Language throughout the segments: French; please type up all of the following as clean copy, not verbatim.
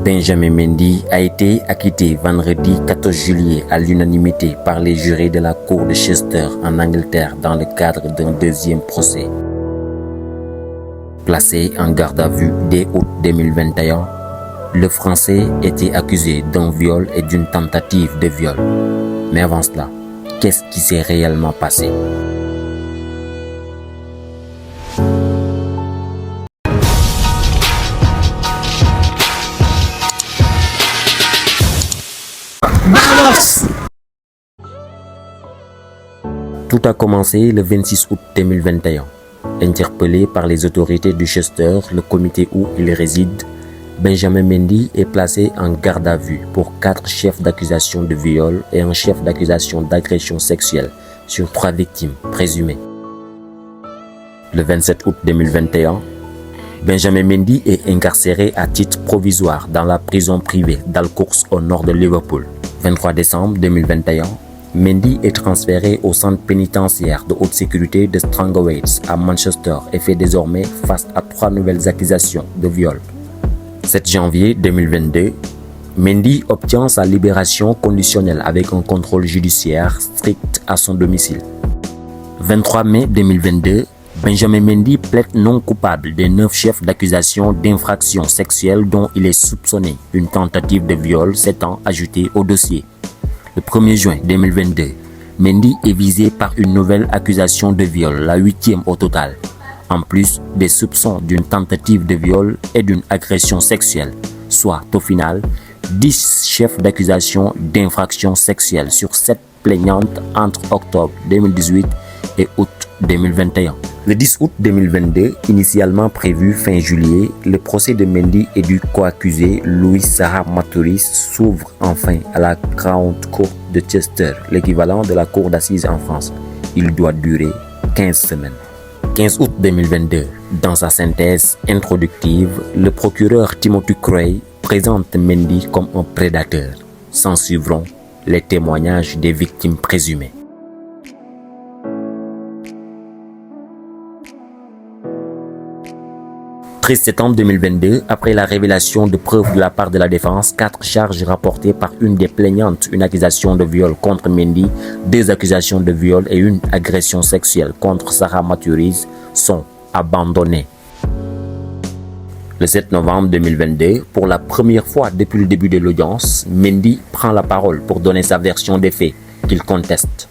Benjamin Mendy a été acquitté vendredi 14 juillet à l'unanimité par les jurés de la cour de Chester en Angleterre dans le cadre d'un deuxième procès. Placé en garde à vue dès août 2021, le Français était accusé d'un viol et d'une tentative de viol. Mais avant cela, qu'est-ce qui s'est réellement passé? Tout a commencé le 26 août 2021. Interpellé par les autorités de Chester, le comité où il réside, Benjamin Mendy est placé en garde à vue pour 4 chefs d'accusation de viol et un chef d'accusation d'agression sexuelle sur 3 victimes présumées. Le 27 août 2021, Benjamin Mendy est incarcéré à titre provisoire dans la prison privée d'Alcourse au nord de Liverpool. 23 décembre 2021, Mendy est transféré au centre pénitentiaire de haute sécurité de Strangeways à Manchester et fait désormais face à 3 nouvelles accusations de viol. 7 janvier 2022, Mendy obtient sa libération conditionnelle avec un contrôle judiciaire strict à son domicile. 23 mai 2022, Benjamin Mendy plaide non coupable des 9 chefs d'accusation d'infraction sexuelle dont il est soupçonné. Une tentative de viol s'étant ajoutée au dossier. Le 1er juin 2022, Mendy est visé par une nouvelle accusation de viol, la 8e au total, en plus des soupçons d'une tentative de viol et d'une agression sexuelle, soit au final 10 chefs d'accusation d'infraction sexuelle sur 7 plaignantes entre octobre 2018 et août 2021. Le 10 août 2022, initialement prévu fin juillet, le procès de Mendy et du co-accusé Louis Sarah Maturis s'ouvre enfin à la Crown Court de Chester, l'équivalent de la cour d'assises en France. Il doit durer 15 semaines. 15 août 2022, dans sa synthèse introductive, le procureur Timothy Cray présente Mendy comme un prédateur. S'en suivront les témoignages des victimes présumées. 13 septembre 2022, après la révélation de preuves de la part de la défense, 4 charges rapportées par une des plaignantes, une accusation de viol contre Mendy, 2 accusations de viol et une agression sexuelle contre Sarah Maturis sont abandonnées. Le 7 novembre 2022, pour la première fois depuis le début de l'audience, Mendy prend la parole pour donner sa version des faits qu'il conteste.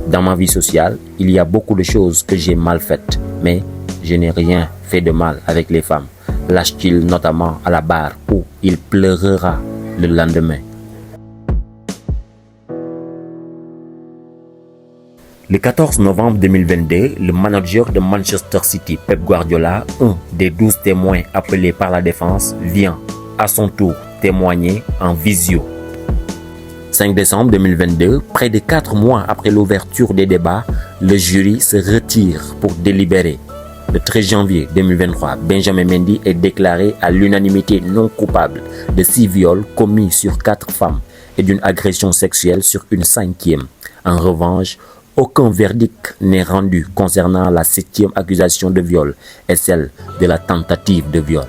Dans ma vie sociale, il y a beaucoup de choses que j'ai mal faites, mais je n'ai rien fait de mal avec les femmes, lâche-t-il notamment à la barre où il pleurera le lendemain. Le 14 novembre 2022, le manager de Manchester City, Pep Guardiola, un des 12 témoins appelés par la défense, vient à son tour témoigner en visio. 5 décembre 2022, près de 4 mois après l'ouverture des débats, le jury se retire pour délibérer. Le 13 janvier 2023, Benjamin Mendy est déclaré à l'unanimité non coupable de 6 viols commis sur 4 femmes et d'une agression sexuelle sur une 5e. En revanche, aucun verdict n'est rendu concernant la 7e accusation de viol et celle de la tentative de viol.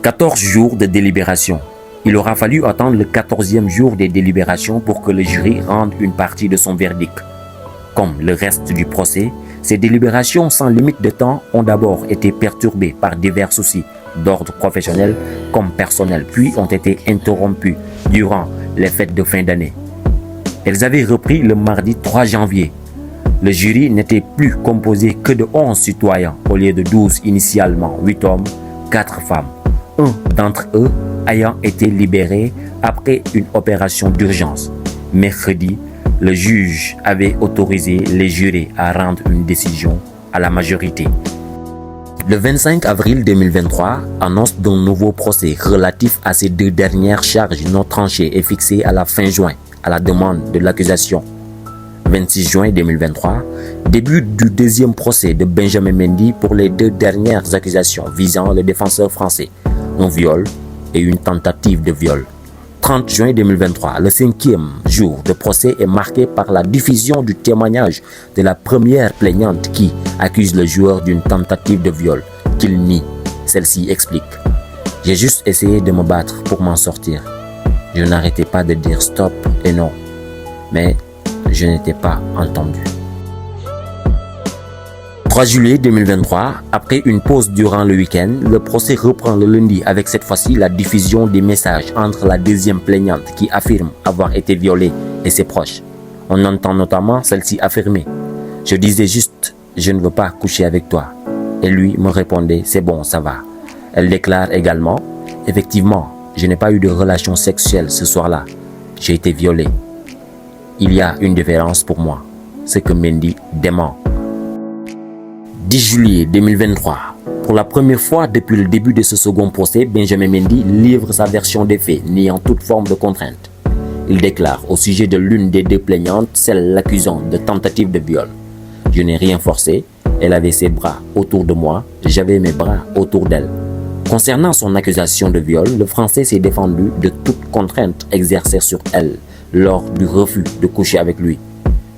14 jours de délibération. Il aura fallu attendre le 14e jour des délibérations pour que le jury rende une partie de son verdict. Comme le reste du procès, ces délibérations sans limite de temps ont d'abord été perturbées par divers soucis d'ordre professionnel comme personnel, puis ont été interrompues durant les fêtes de fin d'année. Elles avaient repris le mardi 3 janvier. Le jury n'était plus composé que de 11 citoyens au lieu de 12 initialement, 8 hommes, 4 femmes. Un d'entre eux ayant été libéré après une opération d'urgence. Mercredi, le juge avait autorisé les jurés à rendre une décision à la majorité. Le 25 avril 2023, annonce d'un nouveau procès relatif à ces 2 dernières charges non tranchées est fixé à la fin juin, à la demande de l'accusation. 26 juin 2023, début du 2e procès de Benjamin Mendy pour les 2 dernières accusations visant le défenseur français, un viol et une tentative de viol. 30 juin 2023, le 5e jour de procès est marqué par la diffusion du témoignage de la première plaignante qui accuse le joueur d'une tentative de viol qu'il nie Celle-ci explique: j'ai juste essayé de me battre pour m'en sortir. Je n'arrêtais pas de dire stop et non, mais je n'étais pas entendu. 3 juillet 2023, après une pause durant le week-end, le procès reprend le lundi avec cette fois-ci la diffusion des messages entre la deuxième plaignante qui affirme avoir été violée et ses proches. On entend notamment celle-ci affirmer: je disais juste je ne veux pas coucher avec toi. Et lui me répondait: c'est bon, ça va. Elle déclare également: effectivement, je n'ai pas eu de relation sexuelle ce soir-là. J'ai été violée. Il y a une différence pour moi, ce que Mendy dément. 10 juillet 2023. Pour la première fois depuis le début de ce second procès, Benjamin Mendy livre sa version des faits, niant toute forme de contrainte. Il déclare au sujet de l'une des deux plaignantes, celle l'accusant de tentative de viol: je n'ai rien forcé, elle avait ses bras autour de moi, j'avais mes bras autour d'elle. Concernant son accusation de viol, le Français s'est défendu de toute contrainte exercée sur elle lors du refus de coucher avec lui.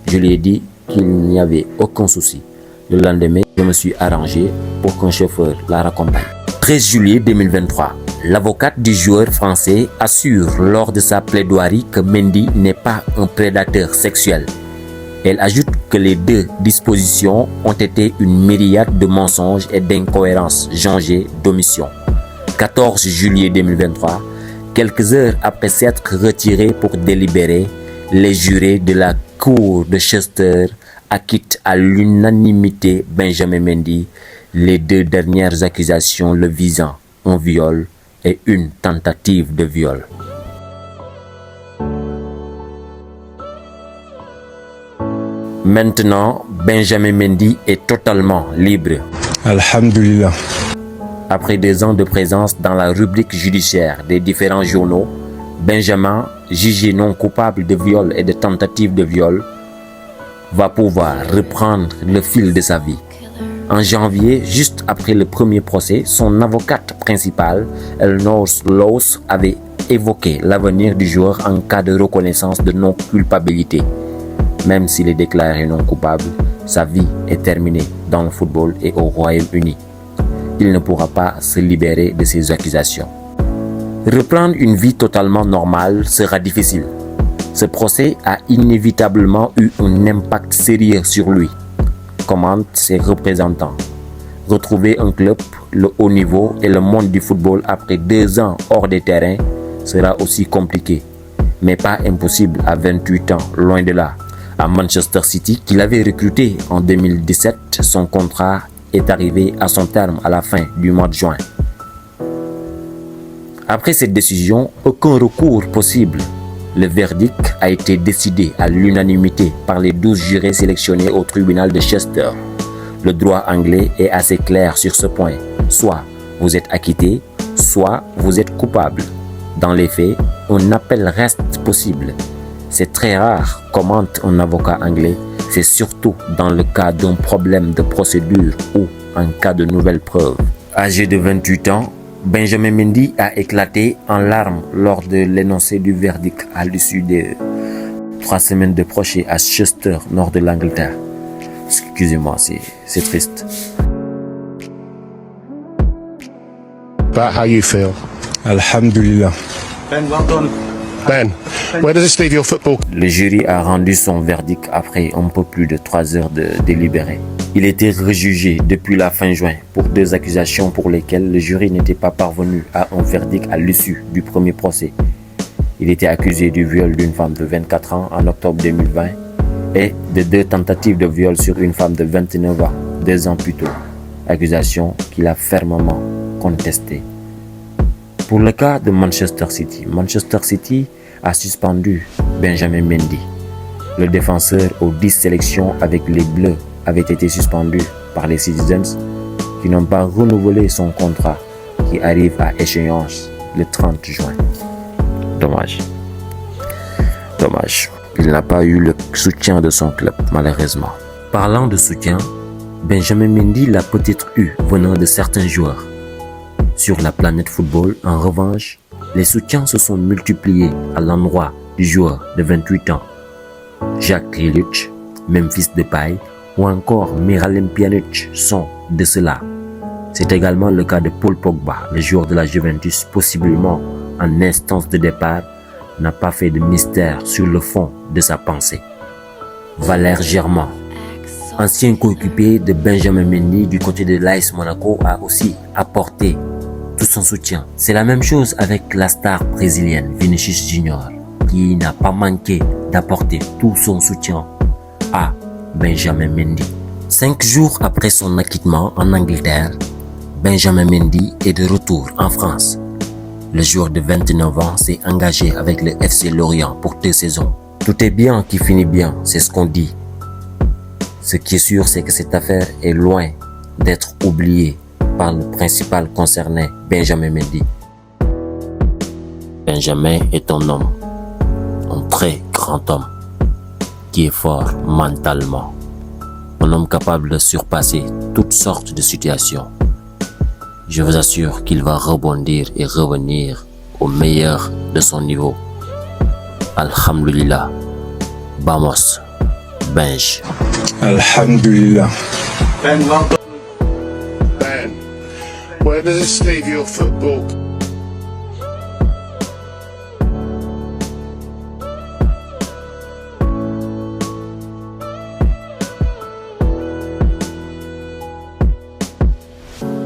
Je lui ai dit qu'il n'y avait aucun souci. Le lendemain, je me suis arrangé pour qu'un chauffeur la raccompagne. 13 juillet 2023. L'avocate du joueur français assure lors de sa plaidoirie que Mendy n'est pas un prédateur sexuel. Elle ajoute que les deux dispositions ont été une myriade de mensonges et d'incohérences jonchées d'omissions. 14 juillet 2023. Quelques heures après s'être retiré pour délibérer, les jurés de la cour de Chester acquittent à l'unanimité Benjamin Mendy, les deux dernières accusations le visant, un viol et une tentative de viol. Maintenant, Benjamin Mendy est totalement libre. Alhamdulillah. Après 2 ans de présence dans la rubrique judiciaire des différents journaux, Benjamin, jugé non coupable de viol et de tentative de viol, va pouvoir reprendre le fil de sa vie. En janvier, juste après le premier procès, son avocate principale, Elnors Laws, avait évoqué l'avenir du joueur en cas de reconnaissance de non-culpabilité. Même s'il est déclaré non coupable, sa vie est terminée dans le football et au Royaume-Uni. Il ne pourra pas se libérer de ces accusations. Reprendre une vie totalement normale sera difficile. Ce procès a inévitablement eu un impact sérieux sur lui, commentent ses représentants. Retrouver un club, le haut niveau et le monde du football après 2 ans hors des terrains sera aussi compliqué, mais pas impossible à 28 ans, loin de là. À Manchester City, qu'il avait recruté en 2017, son contrat est arrivé à son terme à la fin du mois de juin. Après cette décision, aucun recours possible. Le verdict a été décidé à l'unanimité par les 12 jurés sélectionnés au tribunal de Chester. Le droit anglais est assez clair sur ce point. Soit vous êtes acquitté, soit vous êtes coupable. Dans les faits, un appel reste possible. C'est très rare, commente un avocat anglais. C'est surtout dans le cas d'un problème de procédure ou en cas de nouvelles preuves. Âgé de 28 ans, Benjamin Mendy a éclaté en larmes lors de l'énoncé du verdict à l'issue de 3 semaines de procès à Chester, nord de l'Angleterre. Excusez-moi, c'est triste. About how you feel. Alhamdulillah. Ben, well done. Ben, where does this leave your football? Le jury a rendu son verdict après un peu plus de 3 heures de délibéré. Il était rejugé depuis la fin juin pour 2 accusations pour lesquelles le jury n'était pas parvenu à un verdict à l'issue du premier procès. Il était accusé du viol d'une femme de 24 ans en octobre 2020 et de 2 tentatives de viol sur une femme de 29 ans 2 ans plus tôt, accusation qu'il a fermement contestée. Pour le cas de Manchester City a suspendu Benjamin Mendy. Le défenseur aux 10 sélections avec les Bleus avait été suspendu par les Citizens qui n'ont pas renouvelé son contrat qui arrive à échéance le 30 juin. Dommage. Il n'a pas eu le soutien de son club, malheureusement. Parlant de soutien, Benjamin Mendy l'a peut-être eu venant de certains joueurs. Sur la planète football, en revanche, les soutiens se sont multipliés à l'endroit du joueur de 28 ans. Jacques Grealish, Memphis Depay ou encore Miralem Pjanic sont de cela. C'est également le cas de Paul Pogba, le joueur de la Juventus, possiblement en instance de départ, n'a pas fait de mystère sur le fond de sa pensée. Valère Germain, ancien coéquipier de Benjamin Mendy du côté de l'AS Monaco, a aussi apporté tout son soutien. C'est la même chose avec la star brésilienne Vinicius Junior, qui n'a pas manqué d'apporter tout son soutien à Benjamin Mendy. 5 jours après son acquittement en Angleterre, Benjamin Mendy est de retour en France. Le joueur de 29 ans s'est engagé avec le FC Lorient pour 2 saisons. Tout est bien qui finit bien, c'est ce qu'on dit. Ce qui est sûr, c'est que cette affaire est loin d'être oubliée par le principal concerné, Benjamin Mendy. Benjamin est un homme, un très grand homme, qui est fort mentalement. Un homme capable de surpasser toutes sortes de situations. Je vous assure qu'il va rebondir et revenir au meilleur de son niveau. Alhamdulillah. Vamos, Benj. Alhamdulillah. Ben, where does this leave your football